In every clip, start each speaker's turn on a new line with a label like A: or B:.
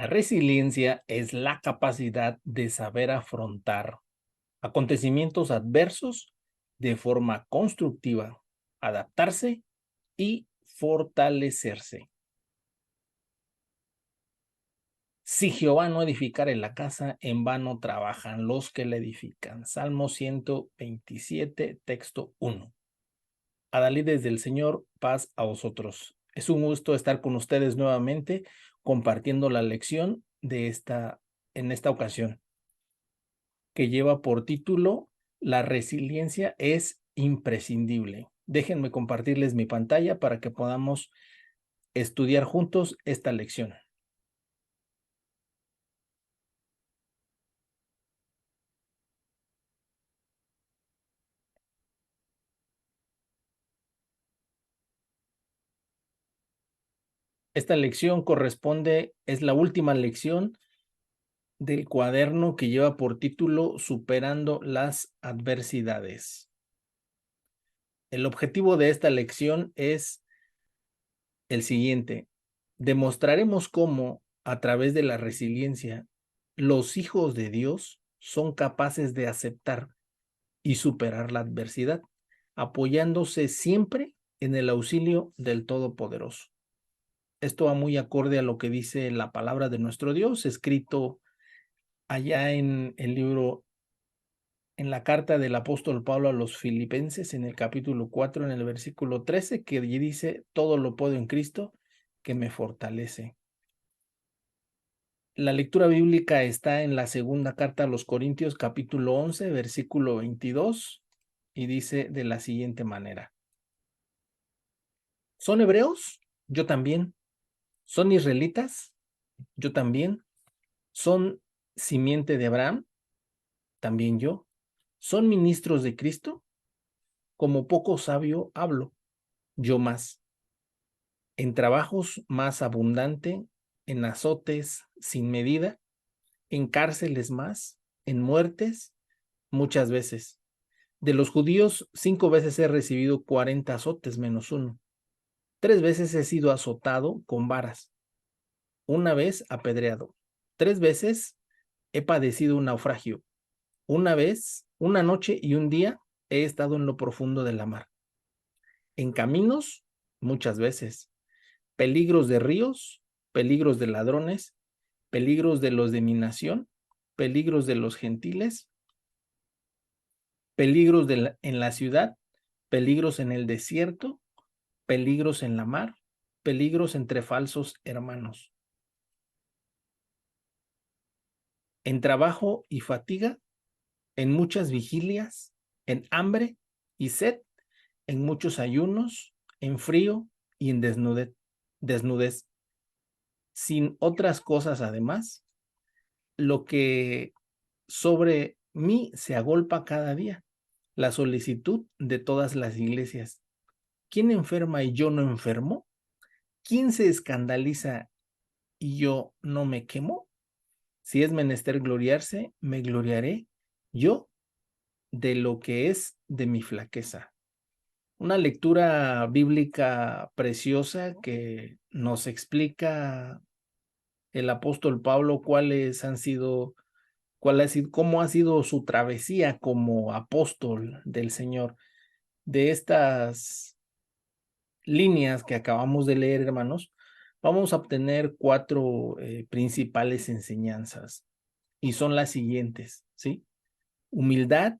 A: La resiliencia es la capacidad de saber afrontar acontecimientos adversos de forma constructiva, adaptarse y fortalecerse. Si Jehová no edificare la casa, en vano trabajan los que la edifican. Salmo 127, texto 1. Adalides del Señor, paz a vosotros. Es un gusto estar con ustedes nuevamente compartiendo la lección en esta ocasión, que lleva por título La resiliencia es imprescindible. Déjenme compartirles mi pantalla para que podamos estudiar juntos esta lección. Esta lección es la última lección del cuaderno que lleva por título Superando las adversidades. El objetivo de esta lección es el siguiente: demostraremos cómo, a través de la resiliencia, los hijos de Dios son capaces de aceptar y superar la adversidad, apoyándose siempre en el auxilio del Todopoderoso. Esto va muy acorde a lo que dice la palabra de nuestro Dios, escrito allá en el libro, en la carta del apóstol Pablo a los Filipenses, en el capítulo 4, en el versículo 13, que dice: todo lo puedo en Cristo que me fortalece. La lectura bíblica está en la segunda carta a los Corintios, capítulo 11, versículo 22, y dice de la siguiente manera: ¿son hebreos? Yo también. ¿Son israelitas? Yo también. ¿Son simiente de Abraham? También yo. ¿Son ministros de Cristo? Como poco sabio hablo, yo más. En trabajos más abundante, en azotes sin medida, en cárceles más, en muertes muchas veces. De los judíos, 5 veces he recibido 40 azotes menos uno. 3 veces he sido azotado con varas. Una vez apedreado. 3 veces he padecido un naufragio. Una vez, una noche y un día he estado en lo profundo de la mar. En caminos, muchas veces. Peligros de ríos, peligros de ladrones, peligros de los de mi nación, peligros de los gentiles, peligros en la ciudad, peligros en el desierto, peligros en la mar, peligros entre falsos hermanos. En trabajo y fatiga, en muchas vigilias, en hambre y sed, en muchos ayunos, en frío y en desnudez. Sin otras cosas además, lo que sobre mí se agolpa cada día, la solicitud de todas las iglesias. ¿Quién enferma y yo no enfermo? ¿Quién se escandaliza y yo no me quemo? Si es menester gloriarse, me gloriaré yo de lo que es de mi flaqueza. Una lectura bíblica preciosa que nos explica el apóstol Pablo cómo ha sido su travesía como apóstol del Señor. De estas líneas que acabamos de leer, hermanos, vamos a obtener 4 principales enseñanzas, y son las siguientes, ¿sí? Humildad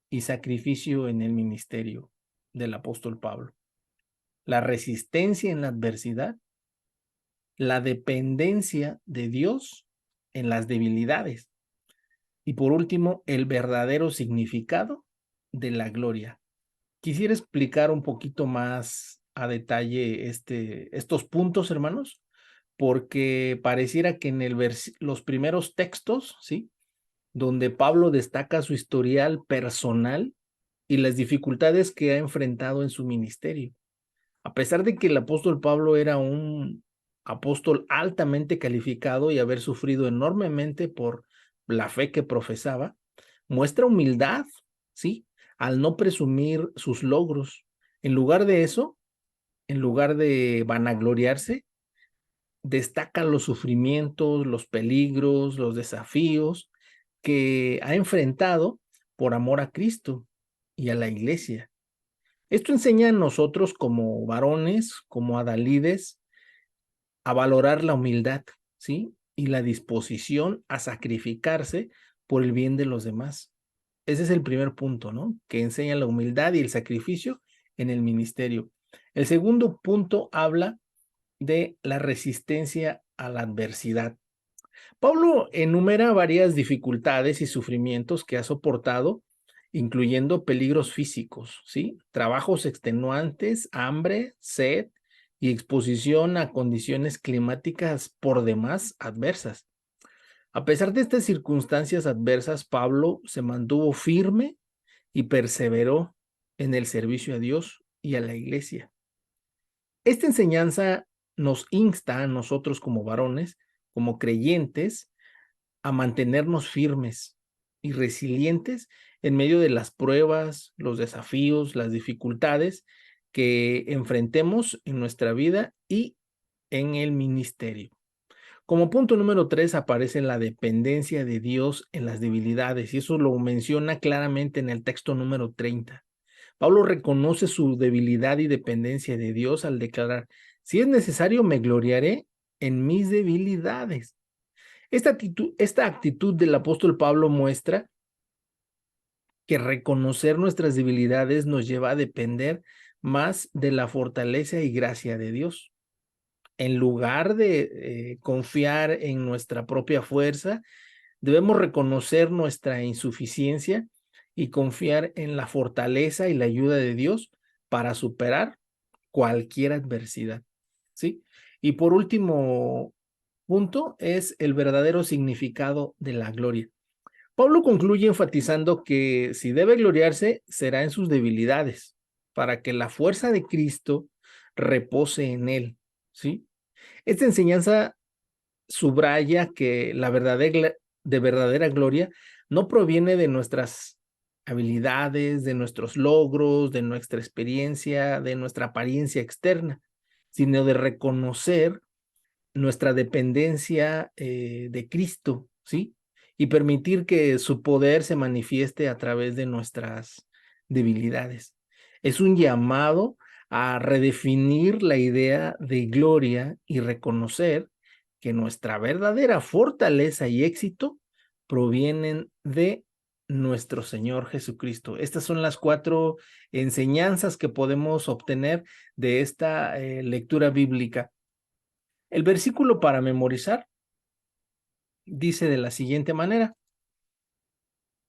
A: y sacrificio en el ministerio del apóstol Pablo. La resistencia en la adversidad, la dependencia de Dios en las debilidades, y por último, el verdadero significado de la gloria. Quisiera explicar un poquito más a detalle estos puntos, hermanos, porque pareciera que en los primeros textos, ¿sí?, donde Pablo destaca su historial personal y las dificultades que ha enfrentado en su ministerio. A pesar de que el apóstol Pablo era un apóstol altamente calificado y haber sufrido enormemente por la fe que profesaba, muestra humildad, ¿sí?, al no presumir sus logros. En lugar de eso, en lugar de vanagloriarse, destaca los sufrimientos, los peligros, los desafíos que ha enfrentado por amor a Cristo y a la iglesia. Esto enseña a nosotros como varones, como adalides, a valorar la humildad, ¿sí? Y la disposición a sacrificarse por el bien de los demás. Ese es el primer punto, ¿no? Que enseña la humildad y el sacrificio en el ministerio. El segundo punto habla de la resistencia a la adversidad. Pablo enumera varias dificultades y sufrimientos que ha soportado, incluyendo peligros físicos, ¿sí? Trabajos extenuantes, hambre, sed y exposición a condiciones climáticas por demás adversas. A pesar de estas circunstancias adversas, Pablo se mantuvo firme y perseveró en el servicio a Dios y a la iglesia. Esta enseñanza nos insta a nosotros como varones, como creyentes, a mantenernos firmes y resilientes en medio de las pruebas, los desafíos, las dificultades que enfrentemos en nuestra vida y en el ministerio. Como punto número 3 aparece la dependencia de Dios en las debilidades, y eso lo menciona claramente en el texto número 30. Pablo reconoce su debilidad y dependencia de Dios al declarar: si es necesario, me gloriaré en mis debilidades. Esta actitud del apóstol Pablo muestra que reconocer nuestras debilidades nos lleva a depender más de la fortaleza y gracia de Dios. En lugar de confiar en nuestra propia fuerza, debemos reconocer nuestra insuficiencia y confiar en la fortaleza y la ayuda de Dios para superar cualquier adversidad, ¿sí? Y por último punto es el verdadero significado de la gloria. Pablo concluye enfatizando que si debe gloriarse, será en sus debilidades, para que la fuerza de Cristo repose en él, ¿sí? Esta enseñanza subraya que la verdadera gloria no proviene de nuestras habilidades, de nuestros logros, de nuestra experiencia, de nuestra apariencia externa, sino de reconocer nuestra dependencia de Cristo, ¿sí? Y permitir que su poder se manifieste a través de nuestras debilidades. Es un llamado a redefinir la idea de gloria y reconocer que nuestra verdadera fortaleza y éxito provienen de nuestro Señor Jesucristo. Estas son las 4 enseñanzas que podemos obtener de esta lectura bíblica. El versículo para memorizar dice de la siguiente manera: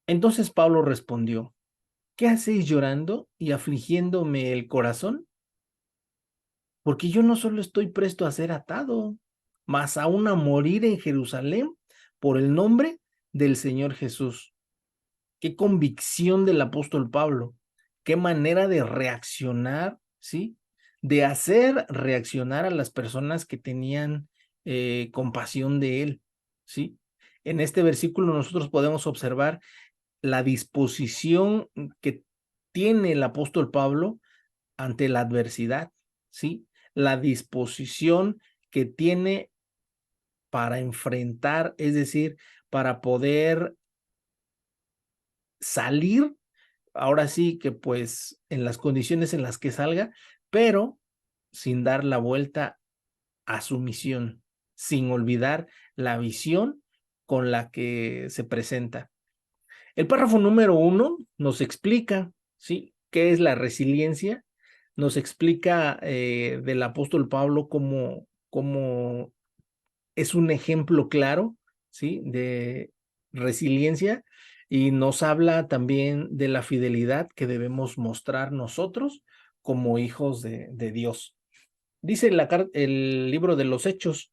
A: entonces Pablo respondió: ¿qué hacéis llorando y afligiéndome el corazón? Porque yo no solo estoy presto a ser atado, mas aún a morir en Jerusalén por el nombre del Señor Jesús. Qué convicción del apóstol Pablo, qué manera de reaccionar, ¿sí? De hacer reaccionar a las personas que tenían compasión de él, ¿sí? En este versículo nosotros podemos observar la disposición que tiene el apóstol Pablo ante la adversidad, ¿sí? La disposición que tiene para enfrentar, es decir, para poder salir, ahora sí que pues en las condiciones en las que salga, pero sin dar la vuelta a su misión, sin olvidar la visión con la que se presenta. El párrafo número 1 nos explica, ¿sí?, qué es la resiliencia. Nos explica del apóstol Pablo cómo es un ejemplo claro, ¿sí?, de resiliencia, y nos habla también de la fidelidad que debemos mostrar nosotros como hijos de Dios. Dice el libro de los Hechos,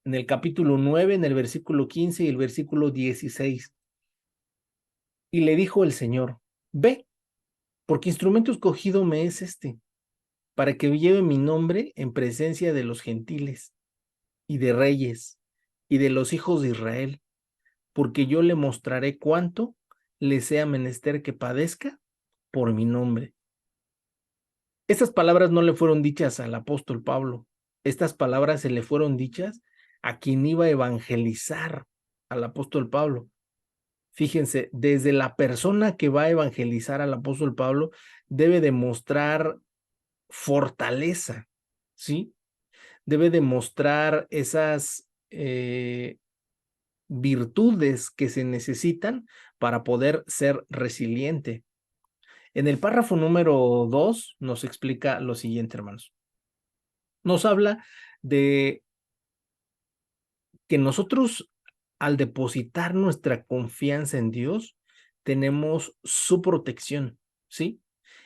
A: en el capítulo 9, en el versículo 15 y el versículo 16. Y le dijo el Señor: ve, porque instrumento escogido me es este, para que lleve mi nombre en presencia de los gentiles y de reyes y de los hijos de Israel, porque yo le mostraré cuánto le sea menester que padezca por mi nombre. Estas palabras no le fueron dichas al apóstol Pablo. estas palabras se le fueron dichas a quien iba a evangelizar, al apóstol Pablo. Fíjense, desde la persona que va a evangelizar al apóstol Pablo debe demostrar fortaleza, ¿sí? Debe demostrar esas virtudes que se necesitan para poder ser resiliente. En el párrafo número 2 nos explica lo siguiente, hermanos. Nos habla de que nosotros, al depositar nuestra confianza en Dios, tenemos su protección, ¿sí?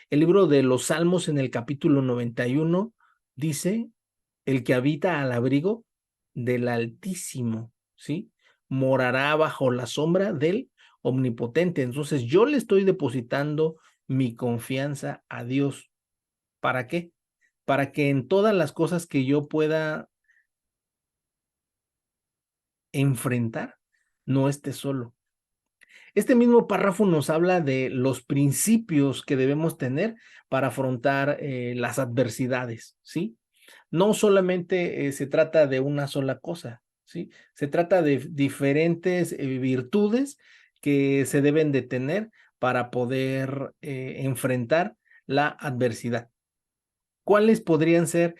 A: El libro de los Salmos en el capítulo 91 dice, el que habita al abrigo del Altísimo, ¿sí? Morará bajo la sombra del Omnipotente. Entonces yo le estoy depositando mi confianza a Dios. ¿Para qué? Para que en todas las cosas que yo pueda enfrentar, no esté solo. Este mismo párrafo nos habla de los principios que debemos tener para afrontar las adversidades, ¿sí? No solamente se trata de una sola cosa, ¿sí? Se trata de diferentes virtudes que se deben de tener para poder enfrentar la adversidad. ¿Cuáles podrían ser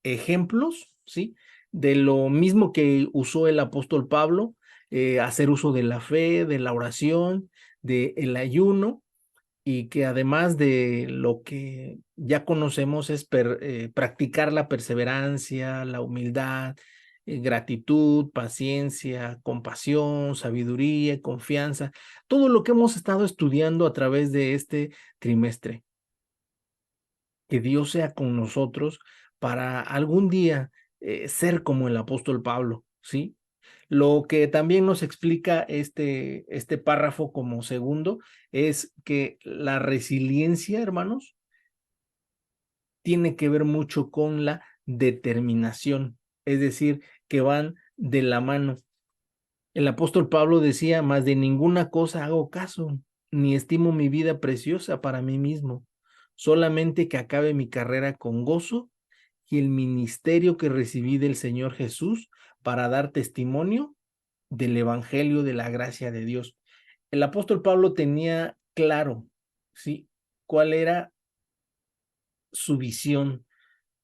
A: ejemplos, ¿sí? De lo mismo que usó el apóstol Pablo, hacer uso de la fe, de la oración, del ayuno, y que además de lo que ya conocemos es practicar la perseverancia, la humildad, gratitud, paciencia, compasión, sabiduría, confianza, todo lo que hemos estado estudiando a través de este trimestre. Que Dios sea con nosotros para algún día ser como el apóstol Pablo, ¿sí? Lo que también nos explica este párrafo como segundo es que la resiliencia, hermanos, tiene que ver mucho con la determinación, es decir, que van de la mano. El apóstol Pablo decía, más de ninguna cosa hago caso, ni estimo mi vida preciosa para mí mismo, solamente que acabe mi carrera con gozo y el ministerio que recibí del Señor Jesús para dar testimonio del Evangelio de la gracia de Dios. El apóstol Pablo tenía claro, ¿sí? Cuál era su visión,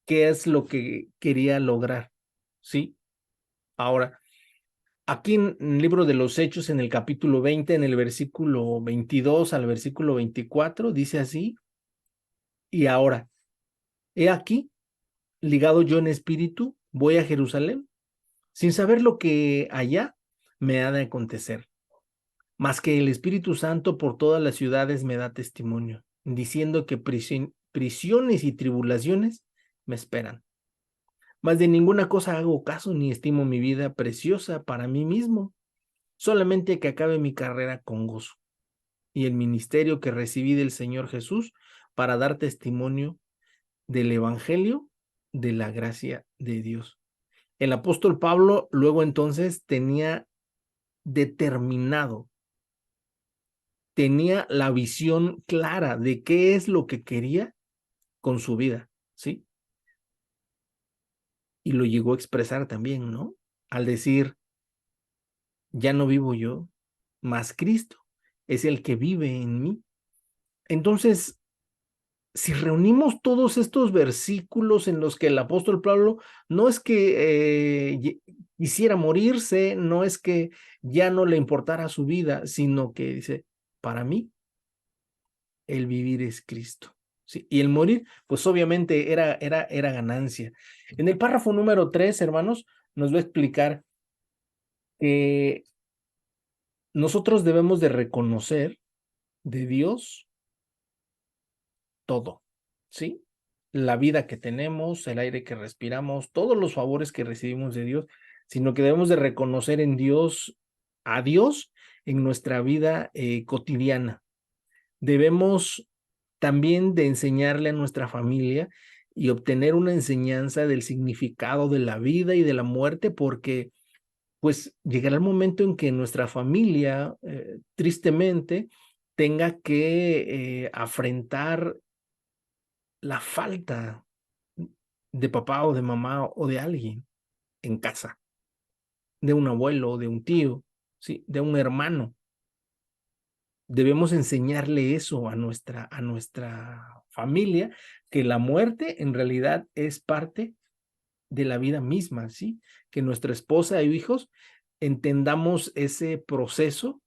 A: qué es lo que quería lograr, ¿sí? Ahora, aquí en el libro de los Hechos, en el capítulo 20, en el versículo 22 al versículo 24, dice así, y ahora, he aquí, ligado yo en espíritu, voy a Jerusalén, sin saber lo que allá me ha de acontecer, mas que el Espíritu Santo por todas las ciudades me da testimonio, diciendo que prisiones y tribulaciones me esperan. Mas de ninguna cosa hago caso ni estimo mi vida preciosa para mí mismo, solamente que acabe mi carrera con gozo y el ministerio que recibí del Señor Jesús para dar testimonio del Evangelio de la gracia de Dios. El apóstol Pablo luego entonces determinado, tenía la visión clara de qué es lo que quería con su vida, ¿sí? Y lo llegó a expresar también, ¿no? Al decir, ya no vivo yo, mas Cristo es el que vive en mí. Entonces, si reunimos todos estos versículos en los que el apóstol Pablo no es que quisiera morirse, no es que ya no le importara su vida, sino que dice, para mí, el vivir es Cristo. ¿Sí? Y el morir, pues obviamente era ganancia. En el párrafo número 3, hermanos, nos va a explicar que nosotros debemos de reconocer de Dios todo, ¿sí? La vida que tenemos, el aire que respiramos, todos los favores que recibimos de Dios, sino que debemos de reconocer en Dios, a Dios en nuestra vida cotidiana. Debemos también de enseñarle a nuestra familia y obtener una enseñanza del significado de la vida y de la muerte, porque pues llegará el momento en que nuestra familia, tristemente, tenga que afrontar la falta de papá o de mamá o de alguien en casa, de un abuelo, de un tío, ¿sí? De un hermano. Debemos enseñarle eso a nuestra familia, que la muerte en realidad es parte de la vida misma, ¿sí? Que nuestra esposa y hijos entendamos ese proceso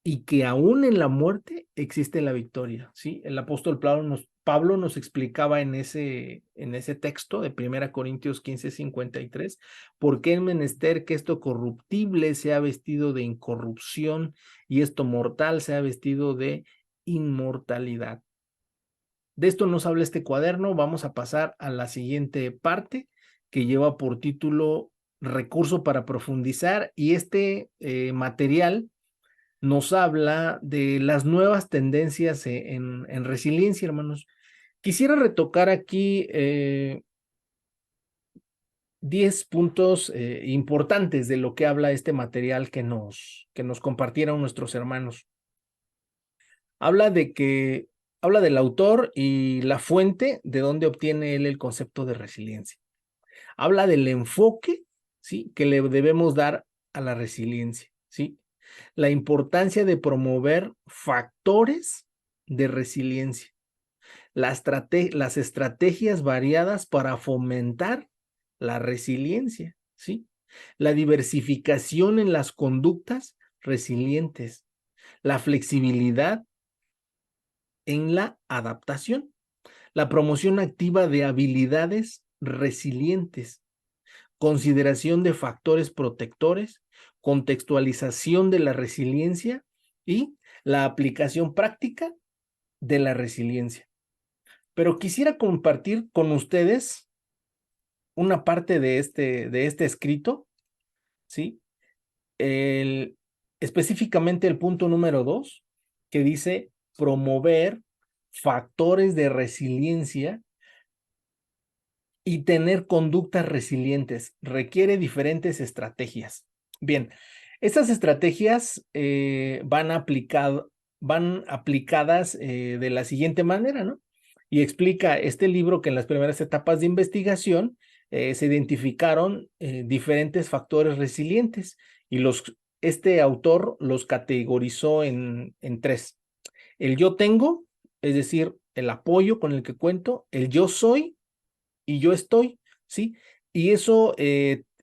A: y que aún en la muerte existe la victoria, ¿sí? El apóstol Pablo nos explicaba en ese texto de 1 Corintios 15:53, ¿por qué es menester que esto corruptible sea vestido de incorrupción y esto mortal sea vestido de inmortalidad? De esto nos habla este cuaderno. Vamos a pasar a la siguiente parte que lleva por título Recurso para profundizar, y este material nos habla de las nuevas tendencias en resiliencia, hermanos. Quisiera retocar aquí 10 puntos importantes de lo que habla este material que nos compartieron nuestros hermanos. Habla habla del autor y la fuente de donde obtiene él el concepto de resiliencia. Habla del enfoque, ¿sí?, que le debemos dar a la resiliencia, ¿sí? La importancia de promover factores de resiliencia, las estrategias variadas para fomentar la resiliencia, ¿sí? La diversificación en las conductas resilientes, la flexibilidad en la adaptación, la promoción activa de habilidades resilientes, consideración de factores protectores, contextualización de la resiliencia y la aplicación práctica de la resiliencia. Pero quisiera compartir con ustedes una parte de este escrito, ¿sí? Específicamente el punto número 2, que dice promover factores de resiliencia y tener conductas resilientes. Requiere diferentes estrategias. Bien, estas estrategias van aplicadas de la siguiente manera, ¿no? Y explica este libro que en las primeras etapas de investigación se identificaron diferentes factores resilientes y este autor los categorizó en 3. El yo tengo, es decir, el apoyo con el que cuento, el yo soy y yo estoy, ¿sí? Y eso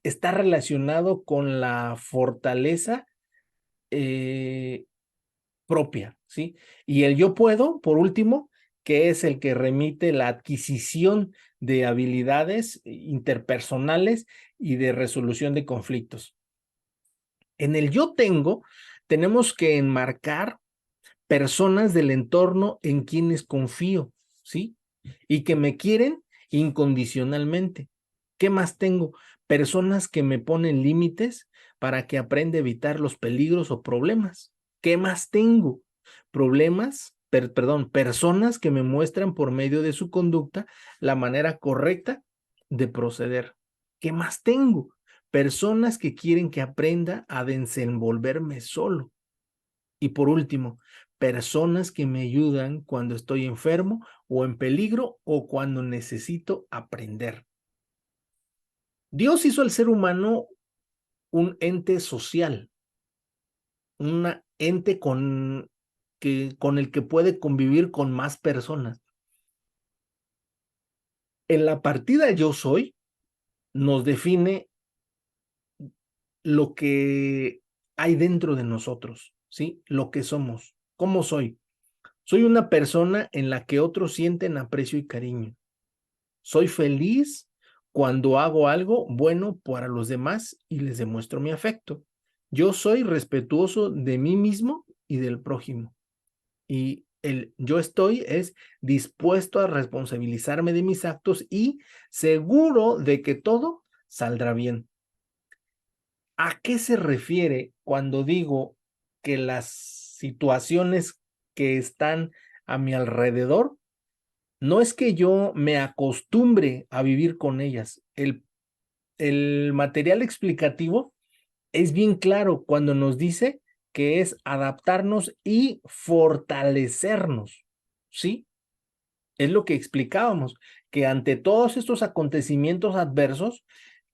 A: está relacionado con la fortaleza propia, ¿sí? Y el yo puedo, por último, que es el que remite la adquisición de habilidades interpersonales y de resolución de conflictos. En el yo tengo, tenemos que enmarcar personas del entorno en quienes confío, ¿sí? Y que me quieren incondicionalmente. ¿Qué más tengo? Personas que me ponen límites para que aprenda a evitar los peligros o problemas. ¿Qué más tengo? Personas que me muestran por medio de su conducta la manera correcta de proceder. ¿Qué más tengo? Personas que quieren que aprenda a desenvolverme solo. Y por último, personas que me ayudan cuando estoy enfermo o en peligro o cuando necesito aprender. Dios hizo al ser humano un ente social, un ente con el que puede convivir con más personas. En la partida yo soy nos define lo que hay dentro de nosotros, ¿sí? Lo que somos. ¿Cómo soy? Soy una persona en la que otros sienten aprecio y cariño. Soy feliz cuando hago algo bueno para los demás y les demuestro mi afecto. Yo soy respetuoso de mí mismo y del prójimo. Y el yo estoy es dispuesto a responsabilizarme de mis actos y seguro de que todo saldrá bien. ¿A qué se refiere cuando digo que las situaciones que están a mi alrededor no es que yo me acostumbre a vivir con ellas? El material explicativo es bien claro cuando nos dice que es adaptarnos y fortalecernos, ¿sí? Es lo que explicábamos, que ante todos estos acontecimientos adversos,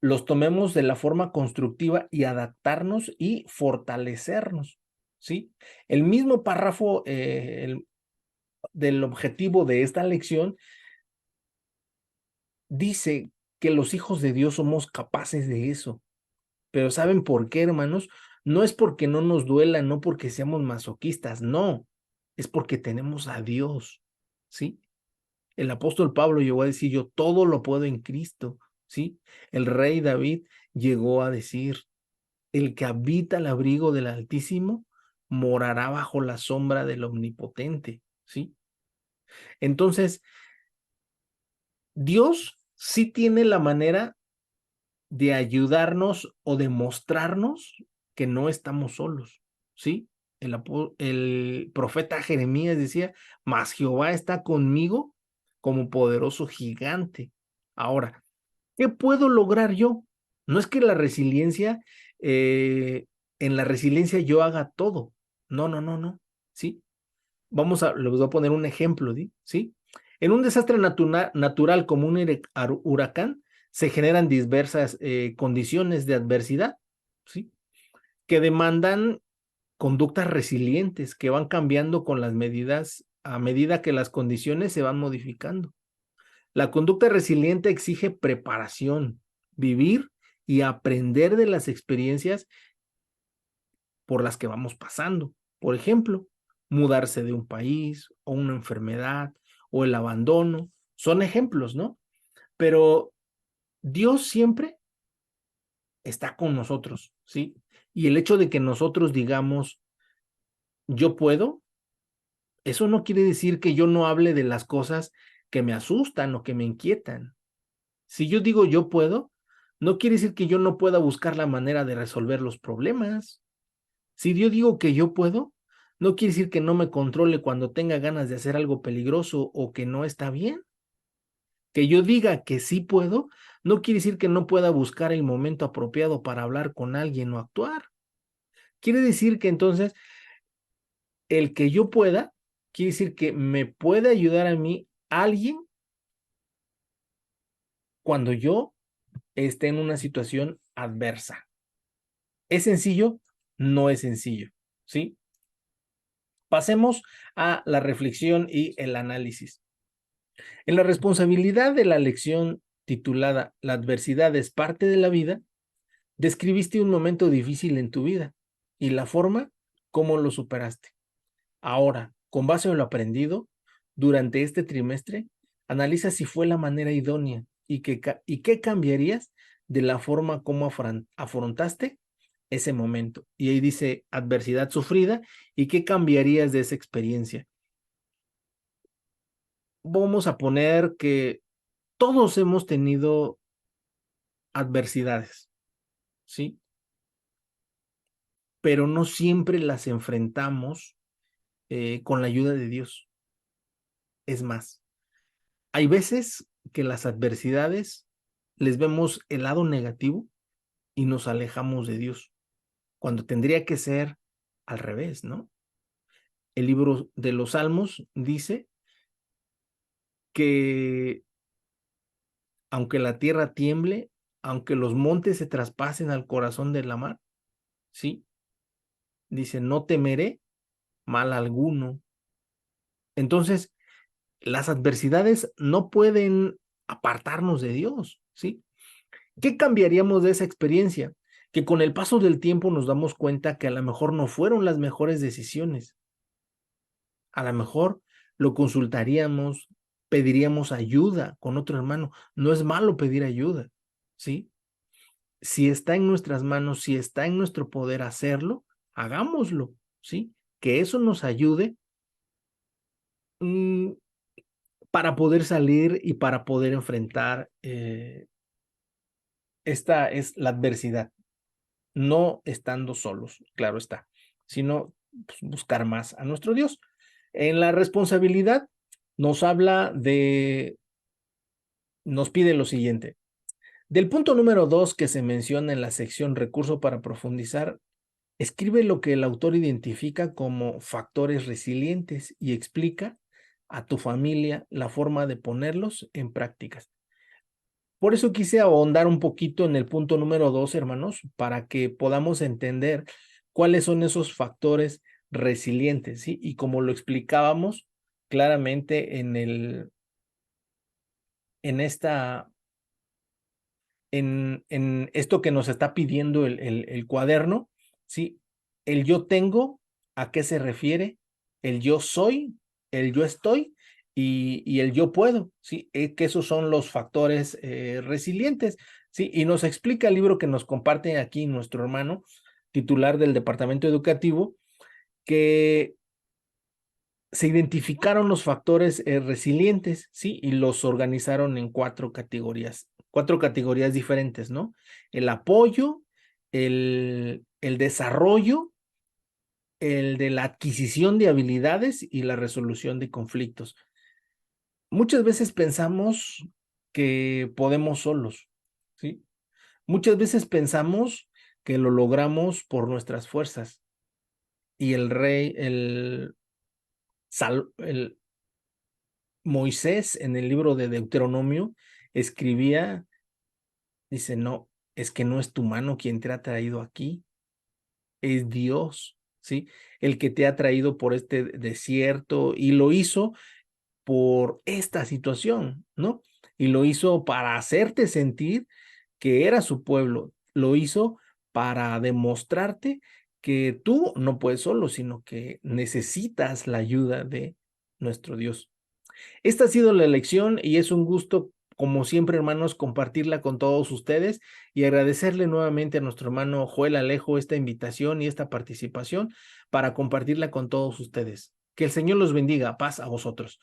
A: los tomemos de la forma constructiva y adaptarnos y fortalecernos, ¿sí? El mismo párrafo del objetivo de esta lección dice que los hijos de Dios somos capaces de eso. Pero ¿saben por qué, hermanos? No es porque no nos duela, no porque seamos masoquistas, no. Es porque tenemos a Dios, ¿sí? El apóstol Pablo llegó a decir, yo todo lo puedo en Cristo, ¿sí? El rey David llegó a decir, el que habita el abrigo del Altísimo morará bajo la sombra del Omnipotente, ¿sí? Entonces, Dios sí tiene la manera de ayudarnos o de mostrarnos que no estamos solos, ¿sí? El profeta Jeremías decía, mas Jehová está conmigo como poderoso gigante. Ahora, ¿qué puedo lograr yo? No es que en la resiliencia yo haga todo. No, no, no, no, ¿sí? Les voy a poner un ejemplo, ¿sí? En un desastre natural como un huracán, se generan diversas condiciones de adversidad, ¿sí? Que demandan conductas resilientes que van cambiando con las medidas a medida que las condiciones se van modificando. La conducta resiliente exige preparación, vivir y aprender de las experiencias por las que vamos pasando. Por ejemplo, mudarse de un país o una enfermedad o el abandono. Son ejemplos, ¿no? Pero Dios siempre está con nosotros, ¿sí? Y el hecho de que nosotros digamos, yo puedo, eso no quiere decir que yo no hable de las cosas que me asustan o que me inquietan. Si yo digo yo puedo, no quiere decir que yo no pueda buscar la manera de resolver los problemas. Si yo digo que yo puedo, no quiere decir que no me controle cuando tenga ganas de hacer algo peligroso o que no está bien. Que yo diga que sí puedo, no quiere decir que no pueda buscar el momento apropiado para hablar con alguien o actuar. Quiere decir que entonces el que yo pueda, quiere decir que me puede ayudar a mí alguien cuando yo esté en una situación adversa. ¿Es sencillo? No es sencillo, ¿sí? Pasemos a la reflexión y el análisis. En la responsabilidad de la lección titulada La adversidad es parte de la vida, describiste un momento difícil en tu vida y la forma como lo superaste. Ahora, con base en lo aprendido durante este trimestre, analiza si fue la manera idónea y qué cambiarías de la forma como afrontaste ese momento. Y ahí dice adversidad sufrida y qué cambiarías de esa experiencia. Vamos a poner que todos hemos tenido adversidades, ¿sí? Pero no siempre las enfrentamos con la ayuda de Dios. Es más, hay veces que las adversidades les vemos el lado negativo y nos alejamos de Dios, cuando tendría que ser al revés, ¿no? El libro de los Salmos dice que aunque la tierra tiemble, aunque los montes se traspasen al corazón de la mar, ¿sí? Dice, no temeré mal alguno. Entonces, las adversidades no pueden apartarnos de Dios, ¿sí? ¿Qué cambiaríamos de esa experiencia? Que con el paso del tiempo nos damos cuenta que a lo mejor no fueron las mejores decisiones. A lo mejor lo consultaríamos, pediríamos ayuda con otro hermano. No es malo pedir ayuda, ¿sí? Si está en nuestras manos, si está en nuestro poder hacerlo, hagámoslo, ¿sí? Que eso nos ayude para poder salir y para poder enfrentar esta es la adversidad, no estando solos, claro está, sino pues, buscar más a nuestro Dios. En la responsabilidad nos nos pide lo siguiente. Del punto número 2 que se menciona en la sección recurso para profundizar, escribe lo que el autor identifica como factores resilientes y explica a tu familia la forma de ponerlos en prácticas. Por eso quise ahondar un poquito en el punto número 2, hermanos, para que podamos entender cuáles son esos factores resilientes, ¿sí? Y como lo explicábamos claramente en esta, en esto que nos está pidiendo el cuaderno, ¿sí? El yo tengo, ¿a qué se refiere? El yo soy, el yo estoy y el yo puedo, ¿sí? Que esos son los factores resilientes, ¿sí? Y nos explica el libro que nos comparte aquí nuestro hermano, titular del departamento educativo, que se identificaron los factores resilientes, ¿sí? Y los organizaron en cuatro categorías diferentes, ¿no? El apoyo, el desarrollo, el de la adquisición de habilidades y la resolución de conflictos. Muchas veces pensamos que podemos solos, ¿sí? Muchas veces pensamos que lo logramos por nuestras fuerzas. Y el rey, el Moisés en el libro de Deuteronomio escribía, dice, no, es que no es tu mano quien te ha traído aquí, es Dios, ¿sí? El que te ha traído por este desierto y lo hizo por esta situación, ¿no? Y lo hizo para hacerte sentir que era su pueblo, lo hizo para demostrarte que tú no puedes solo, sino que necesitas la ayuda de nuestro Dios. Esta ha sido la lección y es un gusto, como siempre, hermanos, compartirla con todos ustedes y agradecerle nuevamente a nuestro hermano Joel Alejo esta invitación y esta participación para compartirla con todos ustedes. Que el Señor los bendiga. Paz a vosotros.